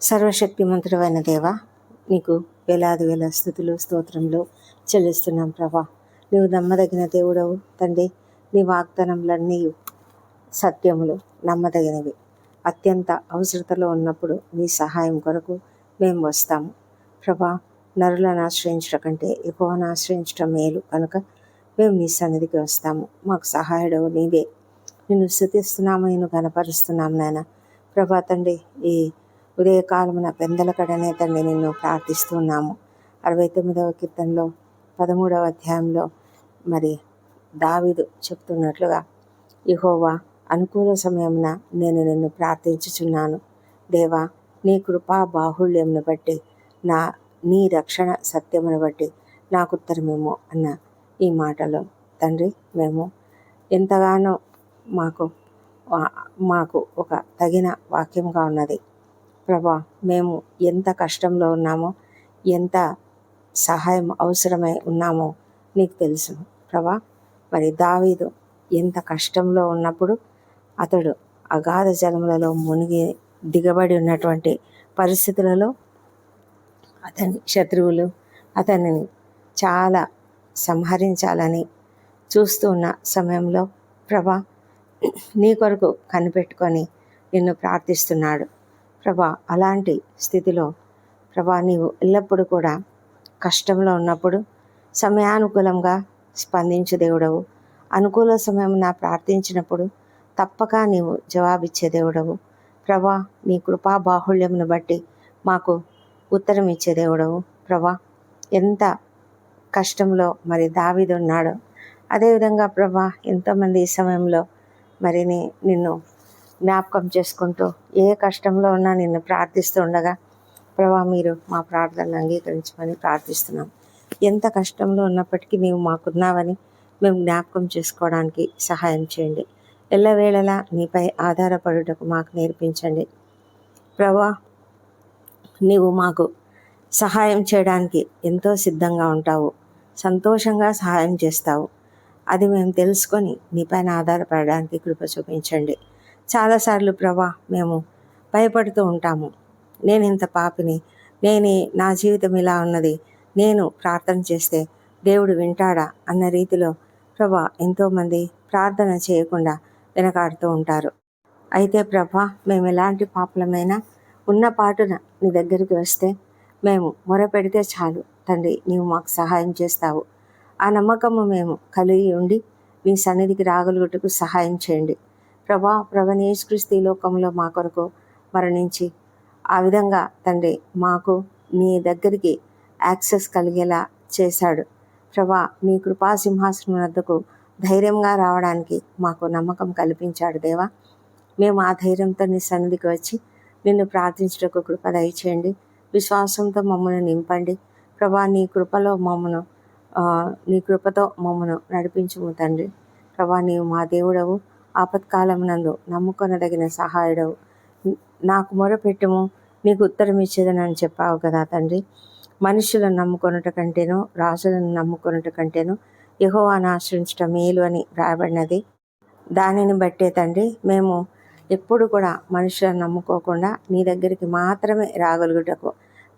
సర్వశక్తిమంతుడైన దేవ, నీకు వేలాది వేల స్థుతులు స్తోత్రములు చెల్లిస్తున్నాం ప్రభా. నీవు నమ్మదగిన దేవుడవు తండ్రి. నీ వాగ్దానములన్నీ సత్యములు, నమ్మదగినవి. అత్యంత అవసరతలో ఉన్నప్పుడు నీ సహాయం కొరకు మేము వస్తాము ప్రభా. నరులను ఆశ్రయించడం కంటే యెహోవాను ఆశ్రయించడం మేలు కనుక మేము నీ సన్నిధికి వస్తాము. మాకు సహాయుడవు నీవే. నిన్ను స్తుతిస్తున్నాము, నిన్ను కనపరుస్తున్నాము నాయన ప్రభా తండ్రి. ఈ ఉదయకాలమున పెందల కడనే తండ్రి నిన్ను ప్రార్థిస్తున్నాము. 69వ కీర్తనలో 13వ అధ్యాయంలో మరి దావీదు చెప్తున్నట్లుగా, యెహోవా అనుకూల సమయమున నేను నిన్ను ప్రార్థించుచున్నాను. దేవా, నీ కృపా బాహుళ్యమును బట్టి నీ రక్షణ సత్యమును బట్టి నాకు ఉత్తరమేమో అన్న ఈ మాటలో తండ్రి మేము ఎంతగానో మాకు ఒక తగిన వాక్యంగా ఉన్నది ప్రభా. మేము ఎంత కష్టంలో ఉన్నామో, ఎంత సహాయం అవసరమై ఉన్నామో నీకు తెలుసు ప్రభా. మరి దావీదు ఎంత కష్టంలో ఉన్నప్పుడు అతడు అగాధ జలములలో మునిగి దిగబడి ఉన్నటువంటి పరిస్థితులలో అతని శత్రువులు అతనిని చాలా సంహరించాలని చూస్తూ ఉన్న సమయంలో ప్రభా నీ కొరకు కనిపెట్టుకొని నిన్ను ప్రార్థిస్తున్నాడు ప్రభా. అలాంటి స్థితిలో ప్రభా నీవు ఎల్లప్పుడూ కూడా కష్టంలో ఉన్నప్పుడు సమయానుకూలంగా స్పందించే దేవుడవు. అనుకూల సమయం ప్రార్థించినప్పుడు తప్పక నీవు జవాబిచ్చే దేవుడవు ప్రభా. నీ కృపా బాహుళ్యమును బట్టి మాకు ఉత్తరం ఇచ్చే దేవుడవు ప్రభా. ఎంత కష్టంలో మరి దావీదు ఉన్నాడో అదేవిధంగా ప్రభా ఎంతోమంది ఈ సమయంలో మరి నిన్ను జ్ఞాపకం చేసుకుంటూ ఏ కష్టంలో ఉన్నా నిన్ను ప్రార్థిస్తూ ఉండగా ప్రభా మీరు మా ప్రార్థనను అంగీకరించమని ప్రార్థిస్తున్నాం. ఎంత కష్టంలో ఉన్నప్పటికీ నీవు మాకున్నావని మేము జ్ఞాపకం చేసుకోవడానికి సహాయం చేయండి. ఎల్లవేళలా నీపై ఆధారపడుటకు మాకు నేర్పించండి ప్రభా. నీవు మాకు సహాయం చేయడానికి ఎంతో సిద్ధంగా ఉంటావు, సంతోషంగా సహాయం చేస్తావు. అది మేము తెలుసుకొని నీపైన ఆధారపడడానికి కృప చూపించండి. చాలాసార్లు ప్రభా మేము భయపడుతూ ఉంటాము. నేను ఇంత పాపిని, నా జీవితం ఇలా ఉన్నది, నేను ప్రార్థన చేస్తే దేవుడు వింటాడా అన్న రీతిలో ప్రభా ఎంతోమంది ప్రార్థన చేయకుండా వెనకాడుతూ ఉంటారు. అయితే ప్రభా మేము ఎలాంటి పాపలమైనా ఉన్న పాటున నీ దగ్గరికి వస్తే మేము మొరపెడితే చాలు తండ్రి, నీవు మాకు సహాయం చేస్తావు. ఆ నమ్మకము మేము కలిగి ఉండి నీ సన్నిధికి రాగలుగుటకు సహాయం చేయండి ప్రభా. ప్రభువైన యేసుక్రీస్తు ఈ లోకంలో మా కొరకు మరణించి ఆ విధంగా తండ్రి మాకు నీ దగ్గరికి యాక్సెస్ కలిగేలా చేశాడు ప్రభా. నీ కృపా సింహాసనం వద్దకు ధైర్యంగా రావడానికి మాకు నమ్మకం కల్పించాడు దేవా. మేము ఆ ధైర్యంతో నీ సన్నిధికి వచ్చి నిన్ను ప్రార్థించుటకు కృప దయచేయండి. విశ్వాసంతో మమ్మల్ని నింపండి ప్రభా. నీ కృపతో మమ్మను నడిపించుము తండ్రి ప్రభా. నీవు మా దేవుడవు, ఆపత్కాలమునందు నమ్ముకొనదగిన సహాయుడవు. నాకు మొరపెట్టుము, నీకు ఉత్తరం ఇచ్చేదని చెప్పావు కదా తండ్రి. మనుషులను నమ్ముకొనుట కంటేనో, రాజులను నమ్ముకొనుట కంటేనో యెహోవాను ఆశ్రయించటం మేలు అని రాయబడినది. దానిని బట్టే తండ్రి మేము ఎప్పుడు కూడా మనుషులను నమ్ముకోకుండా నీ దగ్గరికి మాత్రమే రాగలుగుటకు,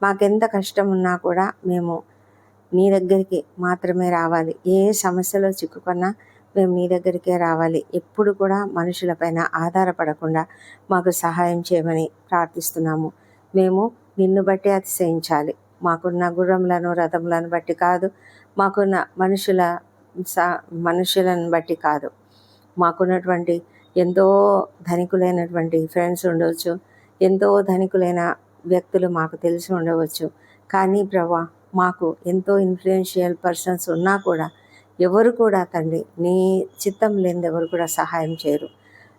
మాకెంత కష్టం ఉన్నా కూడా మేము నీ దగ్గరికి మాత్రమే రావాలి. ఏ సమస్యలో చిక్కుకున్నా మేము నీ దగ్గరికే రావాలి. ఎప్పుడు కూడా మనుషులపైన ఆధారపడకుండా మాకు సహాయం చేయమని ప్రార్థిస్తున్నాము. మేము నిన్ను బట్టి అతిశయించాలి. మాకున్న గుర్రములను రథములను బట్టి కాదు, మాకున్న మనుషులను బట్టి కాదు. మాకున్నటువంటి ఎంతో ధనికులైనటువంటి ఫ్రెండ్స్ ఉండవచ్చు, ఎంతో ధనికులైన వ్యక్తులు మాకు తెలిసి ఉండవచ్చు. కానీ ప్రభా మాకు ఎంతో ఇన్ఫ్లుయెన్షియల్ పర్సన్స్ ఉన్నా కూడా ఎవరు కూడా తండ్రి నీ చిత్తం లేనిది ఎవరు కూడా సహాయం చేయరు.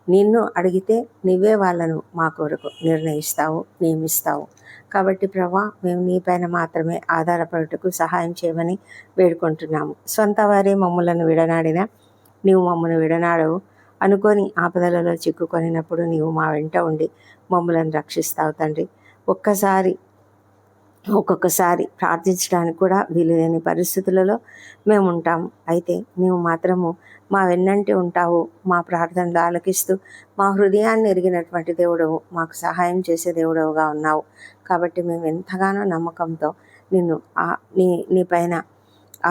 నిన్ను అడిగితే నీవే వాళ్ళను మా కొరకు నిర్ణయిస్తావు, నియమిస్తావు. కాబట్టి ప్రభా మేము నీపైన మాత్రమే ఆధారపడుటకు సహాయం చేయమని వేడుకుంటున్నాము. సొంత వారే మమ్మలను విడనాడినా నీవు మమ్మల్ని విడనాడవు. అనుకొని ఆపదలలో చిక్కుకొనినప్పుడు నీవు మా వెంట ఉండి మమ్మలను రక్షిస్తావు తండ్రి. ఒక్కొక్కసారి ప్రార్థించడానికి కూడా వీలులేని పరిస్థితులలో మేము ఉంటాము. అయితే నీవు మాత్రము మా వెన్నంటి ఉంటావు. మా ప్రార్థనలు ఆలకిస్తూ మా హృదయాన్ని ఎరిగినటువంటి దేవుడవు, మాకు సహాయం చేసే దేవుడవుగా ఉన్నావు. కాబట్టి మేము ఎంతగానో నమ్మకంతో నిన్ను నీ పైన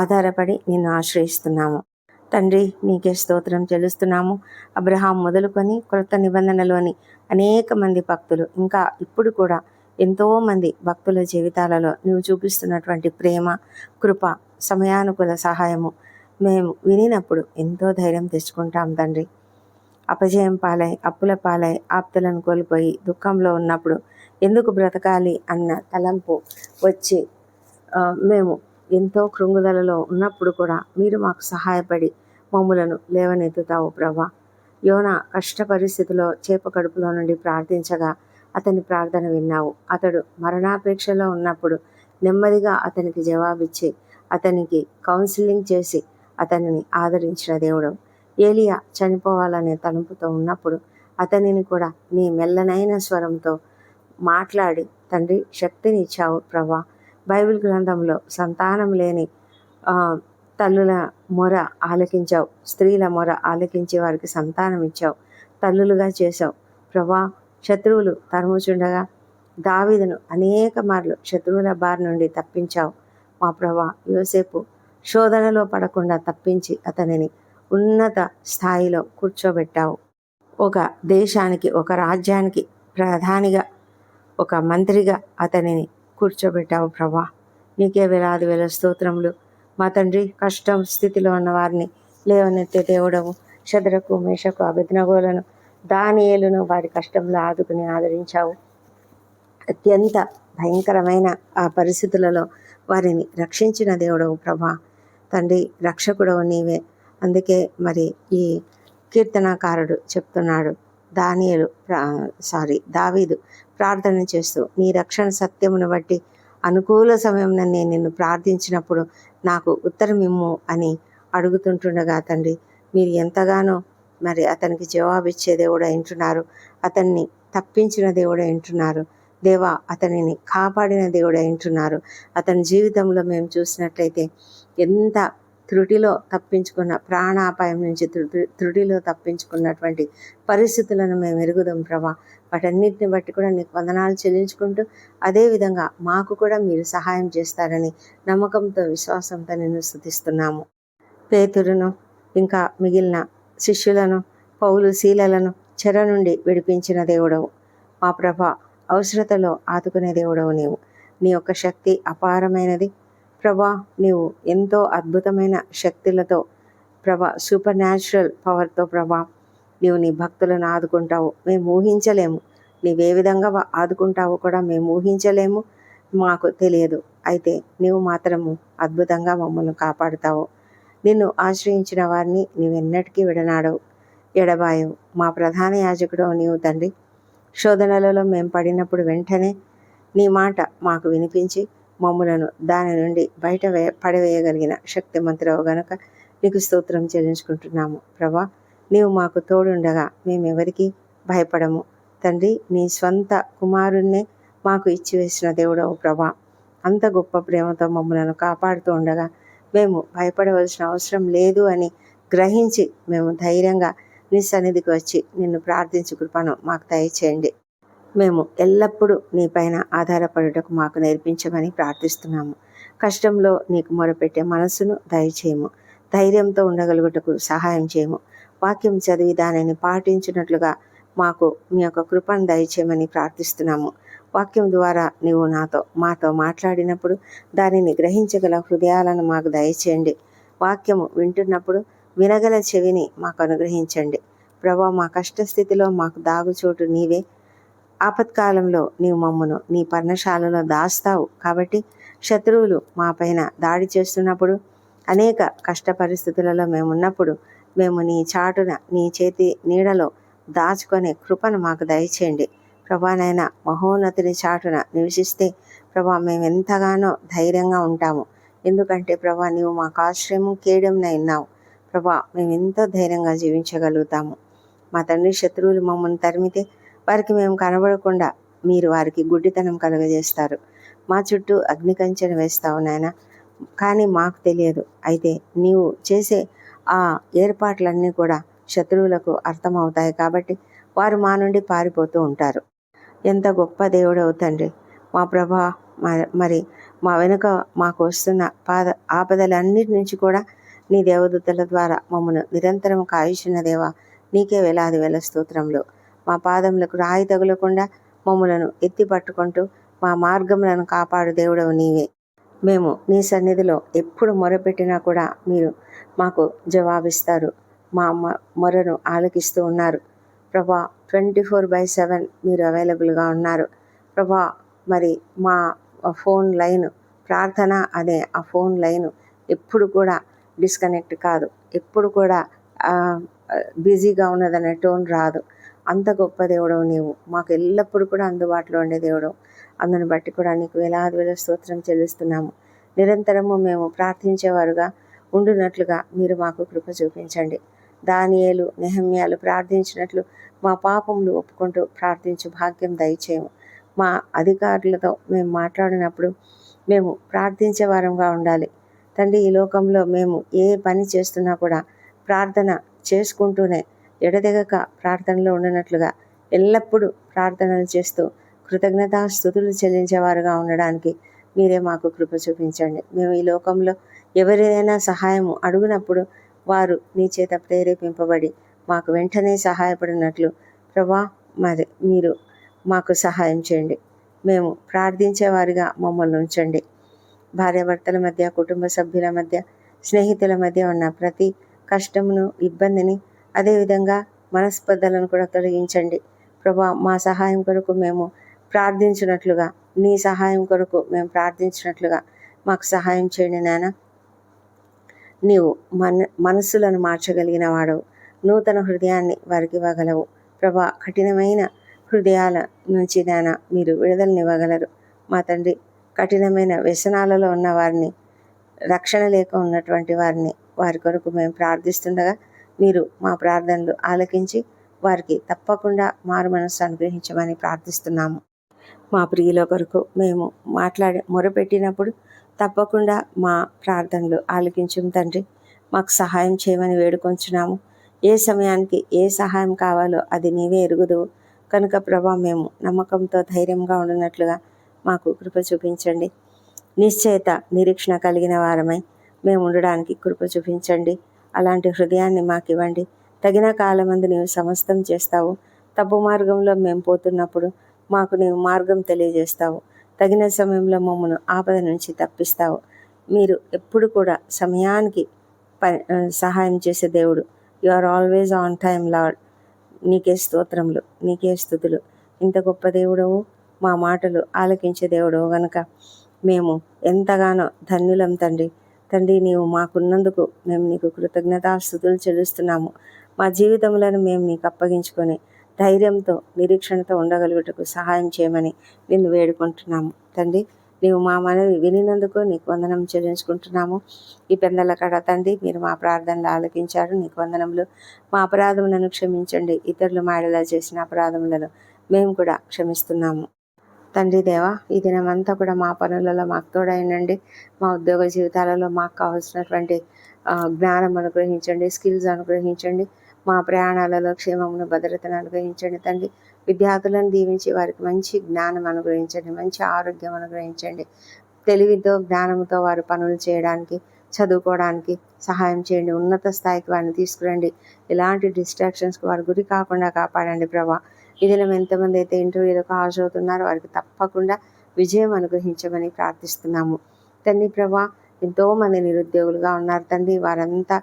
ఆధారపడి నిన్ను ఆశ్రయిస్తున్నాము. తండ్రి, నీకే స్తోత్రం చెల్లిస్తున్నాము. అబ్రహాం మొదలుకొని క్రొత్త నిబంధనలోని అనేక మంది భక్తులు, ఇంకా ఇప్పుడు కూడా ఎంతోమంది భక్తుల జీవితాలలో నువ్వు చూపిస్తున్నటువంటి ప్రేమ, కృప, సమయానుకూల సహాయము మేము వినినప్పుడు ఎంతో ధైర్యం తెచ్చుకుంటాం తండ్రి. అపజయం పాలై, అప్పుల పాలై, ఆప్తులను కోల్పోయి దుఃఖంలో ఉన్నప్పుడు ఎందుకు బ్రతకాలి అన్న తలంపు వచ్చి మేము ఎంతో కృంగుదలలో ఉన్నప్పుడు కూడా మీరు మాకు సహాయపడి మమ్ములను లేవనెత్తుతావు ప్రభా. యోనా కష్ట పరిస్థితిలో చేప కడుపులో నుండి ప్రార్థించగా అతని ప్రార్థన విన్నావు. అతడు మరణాపేక్షలో ఉన్నప్పుడు నెమ్మదిగా అతనికి జవాబిచ్చి అతనికి కౌన్సిలింగ్ చేసి అతనిని ఆదరించిన దేవుడు. ఏలియా చనిపోవాలనే తలంపుతో ఉన్నప్పుడు అతనిని కూడా నీ మెల్లనైన స్వరంతో మాట్లాడి తండ్రి శక్తిని ఇచ్చావు ప్రభా. బైబిల్ గ్రంథంలో సంతానం లేని తల్లుల మొర ఆలకించావు, స్త్రీల మొర ఆలకించి వారికి సంతానం ఇచ్చావు, తల్లులుగా చేశావు ప్రభా. శత్రువులు తరుముచుండగా దావీదును అనేక మార్లు శత్రువుల బారి నుండి తప్పించావు మా ప్రభా. యోసేపు శోధనలో పడకుండా తప్పించి అతనిని ఉన్నత స్థాయిలో కూర్చోబెట్టావు. ఒక దేశానికి, ఒక రాజ్యానికి ప్రధానిగా, ఒక మంత్రిగా అతనిని కూర్చోబెట్టావు ప్రభా. నీకే వేలాది వేల స్తోత్రములు మా తండ్రి. కష్టం స్థితిలో ఉన్న వారిని లేవనెత్తే దేవుడవు. శద్రకు, మేషకు, అబేద్నెగోలను, దానియేలును వారి కష్టంలో ఆదుకుని ఆదరించావు. అత్యంత భయంకరమైన ఆ పరిస్థితులలో వారిని రక్షించిన దేవుడవు ప్రభా. తండ్రి, రక్షకుడవు నీవే. అందుకే మరి ఈ కీర్తనాకారుడు చెప్తున్నాడు, దావీదు ప్రార్థన చేస్తూ, నీ రక్షణ సత్యమును బట్టి అనుకూల సమయం నేను నిన్ను ప్రార్థించినప్పుడు నాకు ఉత్తరమిమ్ము అని అడుగుతుంటుండగా తండ్రి, మీరు ఎంతగానో మరి అతనికి జవాబిచ్చే దేవుడు అంటున్నారు, అతన్ని తప్పించిన దేవుడు అంటున్నారు దేవా, అతనిని కాపాడిన దేవుడు అంటున్నారు. అతని జీవితంలో మేము చూసినట్లయితే ఎంత త్రుటిలో తప్పించుకున్న, ప్రాణాపాయం నుంచి త్రుటిలో తప్పించుకున్నటువంటి పరిస్థితులను మేము ఎరుగుదాం ప్రభా. వాటన్నిటిని బట్టి కూడా నీకు వందనాలు చెల్లించుకుంటూ, అదేవిధంగా మాకు కూడా మీరు సహాయం చేస్తారని నమ్మకంతో, విశ్వాసంతో నిన్ను స్తుతిస్తున్నాము. పేతురును ఇంకా మిగిలిన శిష్యులను, పౌలు, శీలలను చెర నుండి విడిపించిన దేవుడవు మా ప్రభా. అవసరతలో ఆదుకునే దేవుడవు నీవు. నీ యొక్క శక్తి అపారమైనది ప్రభా. నీవు ఎంతో అద్భుతమైన శక్తులతో ప్రభా, సూపర్ న్యాచురల్ పవర్తో ప్రభా నీవు నీ భక్తులను ఆదుకుంటావు. మేము ఊహించలేము. నీవే విధంగా ఆదుకుంటావు కూడా మేము ఊహించలేము, మాకు తెలియదు. అయితే నీవు మాత్రము అద్భుతంగా మమ్మల్ని కాపాడుతావు. నిన్ను ఆశ్రయించిన వారిని నీవెన్నటికీ ఎడబాయవు. మా ప్రధాన యాజకుడు నీవు తండ్రి. శోధనలలో మేము పడినప్పుడు వెంటనే నీ మాట మాకు వినిపించి మమ్ములను దాని నుండి పడవేయగలిగిన శక్తిమంతుడవు గనుక నీకు స్తోత్రం చెల్లించుకుంటున్నాము ప్రభా. నీవు మాకు తోడుండగా మేమెవరికి భయపడము తండ్రి. నీ స్వంత కుమారుణ్ణే మాకు ఇచ్చివేసిన దేవుడవు ప్రభా. అంత గొప్ప ప్రేమతో మమ్మలను కాపాడుతూ ఉండగా మేము భయపడవలసిన అవసరం లేదు అని గ్రహించి మేము ధైర్యంగా నీ సన్నిధికి వచ్చి నిన్ను ప్రార్థించు కృపను మాకు దయచేయండి. మేము ఎల్లప్పుడూ నీ పైన ఆధారపడుటకు మాకు నేర్పించమని ప్రార్థిస్తున్నాము. కష్టంలో నీకు మొరపెట్టే మనసును దయచేయము. ధైర్యంతో ఉండగలుగుటకు సహాయం చేయము. వాక్యం చదివి దానిని పాటించినట్లుగా మాకు మీ యొక్క కృపను దయచేయమని ప్రార్థిస్తున్నాము. వాక్యం ద్వారా నీవు మాతో మాట్లాడినప్పుడు దానిని గ్రహించగల హృదయాలను మాకు దయచేయండి. వాక్యము వింటున్నప్పుడు వినగల చెవిని మాకు అనుగ్రహించండి ప్రభా. మా కష్టస్థితిలో మాకు దాగుచోటు నీవే. ఆపత్కాలంలో నీవు మమ్మను నీ పర్ణశాలలో దాస్తావు. కాబట్టి శత్రువులు మా పైన దాడి చేస్తున్నప్పుడు, అనేక కష్ట పరిస్థితులలో మేమున్నప్పుడు మేము నీ చాటున, నీ చేతి నీడలో దాచుకునే కృపను మాకు దయచేయండి ప్రభానైనా. మహోన్నతుని చాటున నివసిస్తే ప్రభా మేము ఎంతగానో ధైర్యంగా ఉంటాము. ఎందుకంటే ప్రభా నీవు మాకు ఆశ్రయము, కేడెంనై ఉన్నావు ప్రభా. మేము ఎంతో ధైర్యంగా జీవించగలుగుతాము. మా తండ్రి, శత్రువులు మమ్మల్ని తరిమితే వారికి మేము కనబడకుండా మీరు వారికి గుడ్డితనం కలుగజేస్తారు. మా చుట్టూ అగ్నికంచెను వేస్తావు నాయన, కానీ మాకు తెలియదు. అయితే నీవు చేసే ఆ ఏర్పాట్లన్నీ కూడా శత్రువులకు అర్థమవుతాయి. కాబట్టి వారు మా నుండి పారిపోతూ ఉంటారు. ఎంత గొప్ప దేవుడవు తండ్రి. మా ప్రభా మరి మా వెనుక మాకు వస్తున్న ఆపదలన్నిటి నుంచి కూడా నీ దేవదూతల ద్వారా మమ్మను నిరంతరం కాయుచున్న దేవా, నీకే వేలాది వేల స్తోత్రములు. మా పాదములకు రాయి తగులకుండా మమ్మలను ఎత్తి పట్టుకుంటూ మా మార్గములను కాపాడు దేవుడవు నీవే. మేము నీ సన్నిధిలో ఎప్పుడు మొరపెట్టినా కూడా మీరు మాకు జవాబిస్తారు. మా మొరను ఆలకిస్తూ ఉన్నారు ప్రభా. 24/7 మీరు అవైలబుల్గా ఉన్నారు ప్రభా. మరి మా ఫోన్ లైన్ ప్రార్థన అనే ఆ ఫోన్ లైన్ ఎప్పుడు కూడా డిస్కనెక్ట్ కాదు, ఎప్పుడు కూడా బిజీగా ఉన్నదనే టోన్ రాదు. అంత గొప్ప దేవుడవు నీవు, మాకు ఎల్లప్పుడూ కూడా అందుబాటులో ఉండే దేవుడవు. అందుని బట్టి కూడా నీకు వేలాది వేల స్తోత్రం చెల్లిస్తున్నాము. నిరంతరము మేము ప్రార్థించేవారుగా ఉండునట్లుగా మీరు మాకు కృప చూపించండి. దానియేలు, నెహమ్యాలు ప్రార్థించినట్లు మా పాపములు ఒప్పుకుంటూ ప్రార్థించు భాగ్యం దయచేయము. మా అధికారులతో మేము మాట్లాడినప్పుడు మేము ప్రార్థించే వారంగా ఉండాలి తండ్రి. ఈ లోకంలో మేము ఏ పని చేస్తున్నా కూడా ప్రార్థన చేసుకుంటూనే ఎడతెగక ప్రార్థనలో ఉండనట్లుగా ఎల్లప్పుడూ ప్రార్థనలు చేస్తూ కృతజ్ఞతాస్తుతులు చెల్లించేవారుగా ఉండడానికి మీరే మాకు కృప చూపించండి. మేము ఈ లోకంలో ఎవరైనా సహాయము అడుగునప్పుడు వారు నీ చేత ప్రేరేపింపబడి మాకు వెంటనే సహాయపడినట్లు ప్రభా మరి మీరు మాకు సహాయం చేయండి. మేము ప్రార్థించేవారిగా మమ్మల్ని ఉంచండి. భార్యాభర్తల మధ్య, కుటుంబ సభ్యుల మధ్య, స్నేహితుల మధ్య ఉన్న ప్రతి కష్టమును, ఇబ్బందిని, అదేవిధంగా మనస్పర్ధలను కూడా తొలగించండి ప్రభా. మా సహాయం కొరకు మేము ప్రార్థించినట్లుగా, నీ సహాయం కొరకు మేము ప్రార్థించినట్లుగా మాకు సహాయం చేయండి నాయన. నీవు మనస్సులను మార్చగలిగిన వాడవు, నూతన హృదయాన్ని వారికి ఇవ్వగలవు ప్రభా. కఠినమైన హృదయాల నుంచి నాయన మీరు విడుదలనివ్వగలరు మా తండ్రి. కఠినమైన వ్యసనాలలో ఉన్న వారిని, రక్షణ లేక ఉన్నటువంటి వారి కొరకు మేము ప్రార్థిస్తుండగా మీరు మా ప్రార్థనలు ఆలకించి వారికి తప్పకుండా మారు మనస్సు అనుగ్రహించమని ప్రార్థిస్తున్నాము. మా ప్రియుల కొరకు మేము మొరపెట్టినప్పుడు తప్పకుండా మా ప్రార్థనలు ఆలకించుము తండ్రి. మాకు సహాయం చేయమని వేడుకొంచున్నాము. ఏ సమయానికి ఏ సహాయం కావాలో అది నీవే ఎరుగుదువు కనుక ప్రభా, మేము నమ్మకంతో ధైర్యంగా ఉండినట్లుగా మాకు కృప చూపించండి. నిశ్చయత, నిరీక్షణ కలిగిన వారమై మేము ఉండడానికి కృప చూపించండి. అలాంటి హృదయాన్ని మాకు ఇవ్వండి. తగిన కాలమందు నీవు సమస్తం చేస్తావు. తప్పు మార్గంలో మేము పోతున్నప్పుడు మాకు నీవు మార్గం తెలియజేస్తావు. తగిన సమయంలో మమ్మను ఆపద నుంచి తప్పిస్తావు. మీరు ఎప్పుడు కూడా సమయానికి సహాయం చేసే దేవుడు. You are always on time lord. నీకే స్తోత్రములు, నీకే స్తుతులు. ఇంత గొప్ప దేవుడవు, మా మాటలు ఆలకించే దేవుడవు గనుక మేము ఎంతగానో ధన్యులం తండ్రి. తండ్రి, నీవు మాకున్నందుకు మేము నీకు కృతజ్ఞతాస్తుతులు చెల్లిస్తున్నాము. మా జీవితములను మేము నీకు అప్పగించుకొని ధైర్యంతో, నిరీక్షణతో ఉండగలుగుటకు సహాయం చేయమని నిన్ను వేడుకుంటున్నాము తండ్రి. నీవు మా మనవి వినినందుకు నీకు వందనం చెల్లించుకుంటున్నాము. ఈ పెందల కడ తండ్రి, మీరు మా ప్రార్థనలు ఆలకించారు, నీకు వందనములు. మా అపరాధములను క్షమించండి. ఇతరులు మాడలా చేసిన అపరాధములను మేము కూడా క్షమిస్తున్నాము తండ్రి దేవా. ఈ దినమంతా కూడా మా పనులలో మాకు తోడైనండి. మా ఉద్యోగ జీవితాలలో మాకు కావాల్సినటువంటి జ్ఞానం అనుగ్రహించండి, స్కిల్స్ అనుగ్రహించండి. మా ప్రయాణాలలో క్షేమమును, భద్రతను అనుగ్రహించండి తండ్రి. విద్యార్థులను దీవించి వారికి మంచి జ్ఞానం అనుగ్రహించండి, మంచి ఆరోగ్యం అనుగ్రహించండి. తెలివితో, జ్ఞానంతో వారు పనులు చేయడానికి, చదువుకోవడానికి సహాయం చేయండి. ఉన్నత స్థాయికి వారిని తీసుకురండి. ఎలాంటి డిస్ట్రాక్షన్స్కి వారు గురి కాకుండా కాపాడండి ప్రభా. ఈ దినం ఎంతమంది అయితే ఇంటర్వ్యూలకు హాజరవుతున్నారో వారికి తప్పకుండా విజయం అనుగ్రహించమని ప్రార్థిస్తున్నాము తండ్రి ప్రభా. ఎంతోమంది నిరుద్యోగులుగా ఉన్నారు తండ్రి. వారంతా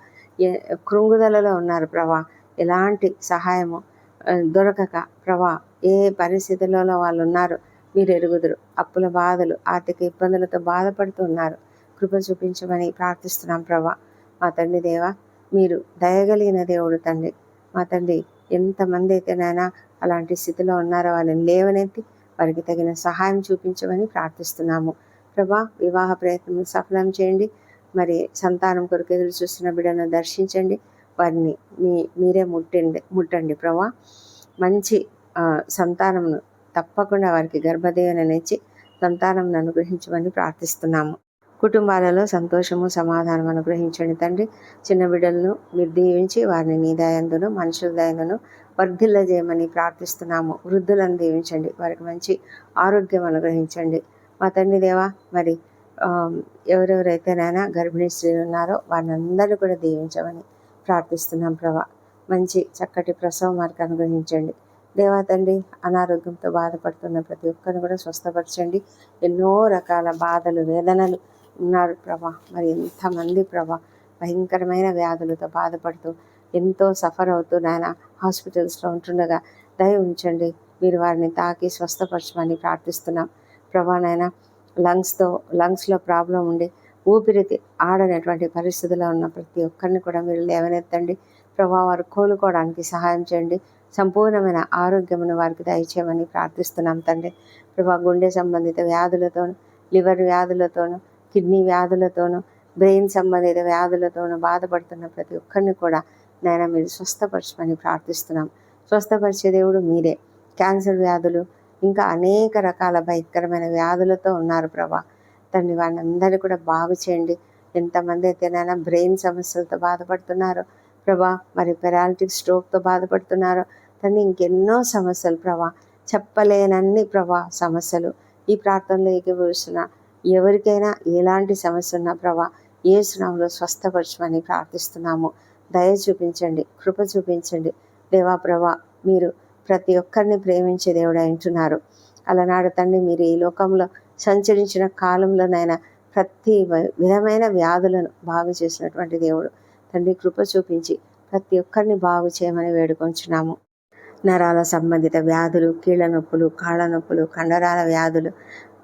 కృంగుదలలో ఉన్నారు ప్రభా. ఎలాంటి సహాయము దొరకక ప్రభా, ఏ పరిస్థితులలో వాళ్ళు ఉన్నారో మీరు ఎరుగుదురు. అప్పుల బాధలు, ఆర్థిక ఇబ్బందులతో బాధపడుతూ ఉన్నారు. కృప చూపించమని ప్రార్థిస్తున్నాం ప్రభా. మా తండ్రి దేవా, మీరు దయగలిగిన దేవుడు తండ్రి. మా తండ్రి, ఎంతమంది అయితేనైనా అలాంటి స్థితిలో ఉన్నారో వాళ్ళని లేవనెత్తి వారికి తగిన సహాయం చూపించమని ప్రార్థిస్తున్నాము ప్రభా. వివాహ ప్రయత్నం సఫలం చేయండి. మరి సంతానం కొరకు ఎదురు చూస్తున్న బిడ్డను దర్శించండి. వారిని మీరే ముట్టండి ప్రభా. మంచి సంతానమును తప్పకుండా వారికి గర్భదేవననిచ్చి సంతానం అనుగ్రహించమని ప్రార్థిస్తున్నాము. కుటుంబాలలో సంతోషము, సమాధానం అనుగ్రహించండి తండ్రి. చిన్న బిడ్డలను మీరు దీవించి వారిని నీ దయందును, మనుషుల దయందును వర్ధిల్లజేయమని ప్రార్థిస్తున్నాము. వృద్ధులను దీవించండి, వారికి మంచి ఆరోగ్యం అనుగ్రహించండి. మా తండ్రి దేవా, మరి ఎవరెవరైతేనైనా గర్భిణీ స్త్రీలు ఉన్నారో వారిని కూడా దీవించమని ప్రార్థిస్తున్నాం ప్రభా. మంచి చక్కటి ప్రసవం వారికి అనుగ్రహించండి దేవా తండ్రి. అనారోగ్యంతో బాధపడుతున్న ప్రతి ఒక్కరిని కూడా స్వస్థపరచండి. ఎన్నో రకాల బాధలు, వేదనలు ఉన్నారు ప్రభా. మరి ఎంతమంది ప్రభా భయంకరమైన వ్యాధులతో బాధపడుతూ ఎంతో సఫర్ అవుతూ నాయన హాస్పిటల్స్లో ఉంటుండగా దయ ఉంచండి. మీరు వారిని తాకి స్వస్థపరచమని ప్రార్థిస్తున్నాం ప్రభా. నాయన లంగ్స్లో ప్రాబ్లం ఉండి ఊపిరి ఆడనటువంటి పరిస్థితిలో ఉన్న ప్రతి ఒక్కరిని కూడా మీరు లేవనెత్తండి ప్రభా. వారు కోలుకోవడానికి సహాయం చేయండి. సంపూర్ణమైన ఆరోగ్యమును వారికి దయచేయమని ప్రార్థిస్తున్నాం తండ్రి ప్రభా. గుండె సంబంధిత వ్యాధులతోనూ, లివర్ వ్యాధులతోనూ, కిడ్నీ వ్యాధులతోనూ, బ్రెయిన్ సంబంధిత వ్యాధులతోనూ బాధపడుతున్న ప్రతి ఒక్కరిని కూడా నాయన మీరు స్వస్థపరచమని ప్రార్థిస్తున్నాం. స్వస్థపరిచే దేవుడు మీరే. క్యాన్సర్ వ్యాధులు, ఇంకా అనేక రకాల భయంకరమైన వ్యాధులతో ఉన్నారు ప్రభా తండ్రి. వారిని అందరినీ కూడా బాగు చేయండి. ఎంతమంది అయితేనైనా బ్రెయిన్ సమస్యలతో బాధపడుతున్నారో ప్రభా, మరి పెరాలిటిక్ స్ట్రోక్తో బాధపడుతున్నారో తండ్రి, ఇంకెన్నో సమస్యలు ప్రభా, చెప్పలేనన్ని ప్రభా సమస్యలు ఈ ప్రార్థనలో ఏకీభవిస్తున్న ఎవరికైనా ఎలాంటి సమస్య ఉన్నా ప్రభా యేసు నామములో స్వస్థపరచమని ప్రార్థిస్తున్నాము. దయ చూపించండి, కృప చూపించండి దేవా ప్రభా. మీరు ప్రతి ఒక్కరిని ప్రేమించే దేవుడు అంటున్నారు. అలనాడు తండ్రి మీరు ఈ లోకంలో సంచరించిన కాలంలోనైనా ప్రతి విధమైన వ్యాధులను బాగు చేసినటువంటి దేవుడు తండ్రి. కృప చూపించి ప్రతి ఒక్కరిని బాగు చేయమని వేడుకొంచున్నాము. నరాల సంబంధిత వ్యాధులు, కీళ్ళ నొప్పులు, కాళ్ళ నొప్పులు, కండరాల వ్యాధులు,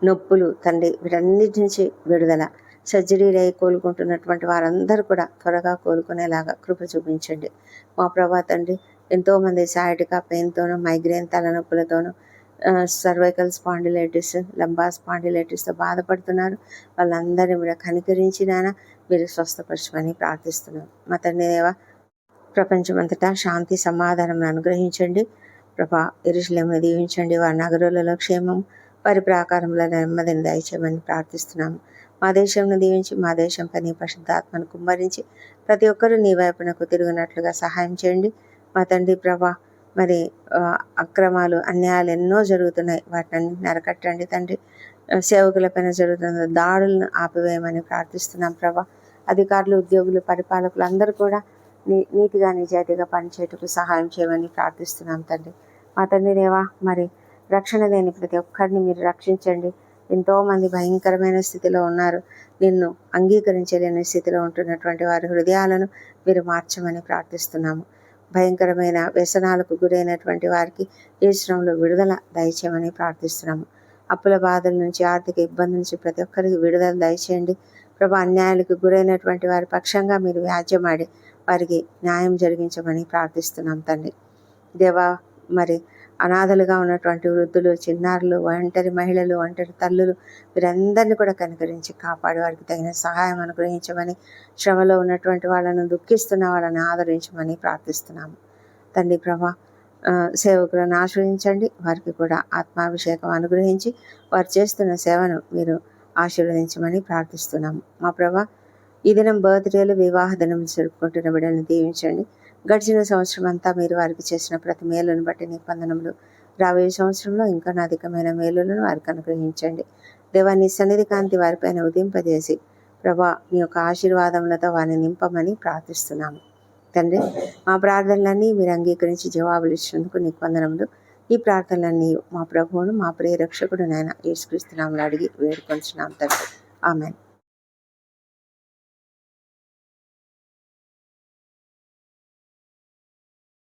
నొప్పులు తండ్రి, వీటన్నిటి నుంచి విడుదల. సర్జరీలు అయి కోలుకుంటున్నటువంటి వారందరూ కూడా త్వరగా కోలుకునేలాగా కృప చూపించండి మా ప్రభా తండ్రి. ఎంతోమంది సయాటికా పెయిన్తోనూ, మైగ్రేన్ తలనొప్పులతోనూ, సర్వైకల్ స్పాండిలైటిస్, లంబార్ స్పాండిలైటిస్తో బాధపడుతున్నారు. వాళ్ళందరినీ కూడా కనికరించినానా మీరు స్వస్థపరచమని ప్రార్థిస్తున్నాం మా తండ్రి దేవా. ప్రపంచమంతటా శాంతి సమాధానం అనుగ్రహించండి ప్రభా. యెరూషలేమును దీవించండి. వారి నగరులలో క్షేమం, వారి ప్రాకారంలో నెమ్మదిని దయచేయమని ప్రార్థిస్తున్నాము. మా దేశంను దీవించి మా దేశంపై నీ పరిశుద్ధాత్మను కుమ్మరించి ప్రతి ఒక్కరూ నీ వైపునకు తిరుగునట్లుగా సహాయం చేయండి మా తండ్రి ప్రభా. మరి అక్రమాలు, అన్యాయాలు ఎన్నో జరుగుతున్నాయి, వాటిని నరకట్టండి తండ్రి. సేవకులపైన జరుగుతున్న దాడులను ఆపివేయమని ప్రార్థిస్తున్నాం ప్రభా. అధికారులు, ఉద్యోగులు, పరిపాలకులు అందరూ కూడా నీతిగా నిజాయితీగా పనిచేయటకు సహాయం చేయమని ప్రార్థిస్తున్నాం తండ్రి. మా తండ్రి దేవా, మరి రక్షణ లేని ప్రతి ఒక్కరిని మీరు రక్షించండి. ఎంతోమంది భయంకరమైన స్థితిలో ఉన్నారు. నిన్ను అంగీకరించలేని స్థితిలో ఉంటున్నటువంటి వారి హృదయాలను మీరు మార్చమని ప్రార్థిస్తున్నాము. భయంకరమైన వ్యసనాలకు గురైనటువంటి వారికి యేసునామములో విడుదల దయచేయమని ప్రార్థిస్తున్నాము. అప్పుల బాధల నుంచి, ఆర్థిక ఇబ్బందుల నుంచి ప్రతి ఒక్కరికి విడుదల దయచేయండి ప్రభా. అన్యాయాలకు గురైనటువంటి వారి పక్షంగా మీరు వ్యాజ్యమాడి వారికి న్యాయం జరిగించమని ప్రార్థిస్తున్నాం తండ్రి దేవా. మరి అనాథలుగా ఉన్నటువంటి వృద్ధులు, చిన్నారులు, ఒంటరి మహిళలు, ఒంటరి తల్లులు వీరందరినీ కూడా కనికరించి కాపాడి వారికి తగిన సహాయం అనుగ్రహించమని, శ్రమలో ఉన్నటువంటి వాళ్ళను, దుఃఖిస్తున్న వాళ్ళని ఆదరించమని ప్రార్థిస్తున్నాము తండ్రి ప్రభా. సేవకులను ఆశ్రయించండి, వారికి కూడా ఆత్మాభిషేకం అనుగ్రహించి వారు చేస్తున్న సేవను మీరు ఆశీర్వదించమని ప్రార్థిస్తున్నాము మా ప్రభా. ఈ దినం బర్త్డేలు, వివాహ దినం జరుపుకుంటున్న బిడ్డలను దీవించండి. గడిచిన సంవత్సరం అంతా మీరు వారికి చేసిన ప్రతి మేలును బట్టి నీ వందనములు. రాబోయే సంవత్సరంలో ఇంకా అధికమైన మేలులను వారికి అనుగ్రహించండి దేవా. నీ సన్నిధి కాంతి వారిపైన ఉదింపజేసి ప్రభా నీ యొక్క ఆశీర్వాదములతో వారిని నింపమని ప్రార్థిస్తున్నాము తండ్రి. మా ప్రార్థనలన్నీ మీరు అంగీకరించి జవాబులు ఇచ్చినందుకు నీకు వందనములు. ఈ ప్రార్థనలన్నీ మా ప్రభువును, మా ప్రియ రక్షకుడు నాయన యేసుక్రీస్తు నామములో అడిగి వేడుకొంచున్నాం తండ్రి. ఆమేన్.